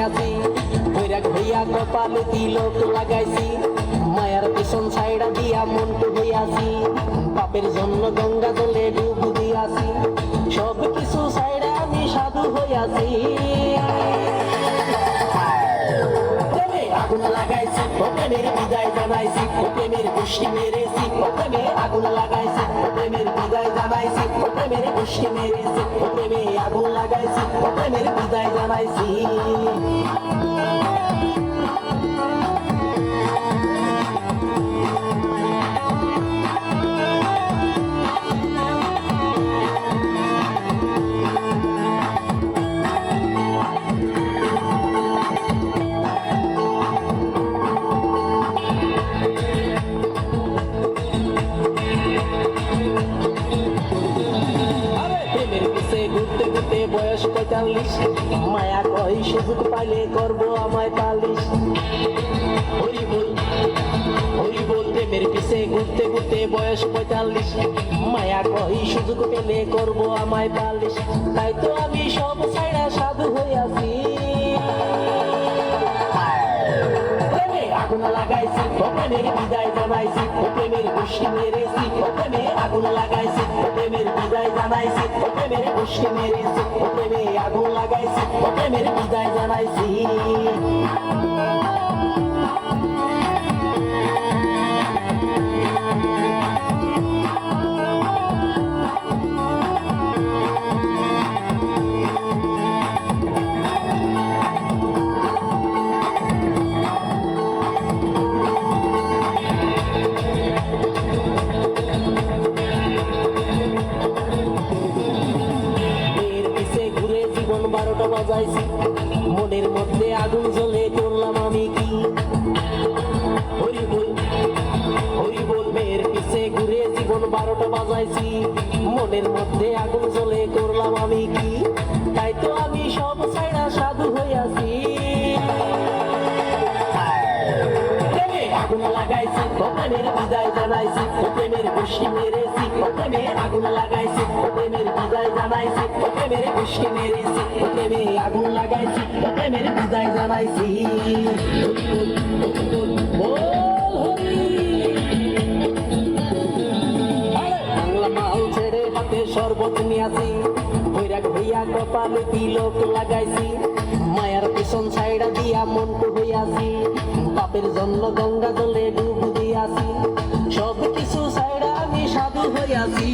নিয়াছি বৈরাগ হইয়া কপালে তিলক লাগাইছি মায়ার পিছন ছাইড়া দিয়া মন্টু হইয়াছি পাপের জন্য গঙ্গা জলে ডুব দিয়াছি সব কিছু ছাইড়া আমি সাধু হইয়াছি আগুন লাগাইছি প্রেমের বিদায় জানাইছি প্রেমের গোষ্ঠী মেরেছি প্রেমে আগুন লাগাইছি প্রেমের বিদায় জানাইছি প্রেমের গোষ্ঠী মেরেছি প্রেমে আগুন লাগাইছি প্রেমের বিদায় জানাইছি ঘুরতে ঘুরতে বয়স 45 মায়া কই সুযোগ পাইলে করবো আমায় পালিশ হরি বল প্রেমের পিছে ঘুরতে ঘুরতে বয়স 45 মায়া কই সুযোগ পেলে করবো আমায় পালিশ তাই তো আমি সব ছাইড়া সাধু হইয়াছি আগুন লাগাইছি প্রেমের বিদায় জানাইছি প্রেমের গোষ্ঠী মেরেছি প্রেমে আগুন লাগাইছি প্রেমের বিদায় জানাইছি প্রেমের গোষ্ঠী মেরেছি প্রেমে আগুন লাগাইছি প্রেমের বিদায় জানাইছি বাজাইছি মনের মধ্যে আগুন জ্বলে করলাম আমি কি হরি বল মেয়ের পিছে ঘুরে জীবন 12টা বাজাইছি মনের মধ্যে আগুন জ্বলে করলাম আমি কি তাই তো আমি সব ছাইড়া সাধু হইয়াছি আগুন লাগাইছি প্রেমের বিদায় জানাইছি প্রেমের গোষ্ঠী মেরেছি প্রেমে আগুন লাগাইছি প্রেমের বিদায় জানাইছি প্রেমের গোষ্ঠী মেরেছি প্রেমে আগুন লাগাইছি প্রেমের বিদায় জানাইছি বাংলা মাল ছেড়ে হাতে শরবত নিয়াছি বৈরাগ হইয়া কপালে তিলক লাগাইছি মায়ার পিছন ছাইড়া দিয়া মন্টু হইয়াছি পাপের জন্য গঙ্গা জলে ডুব দিয়াছি সব কিছু ছাইড়া আমি সাধু হইয়াছি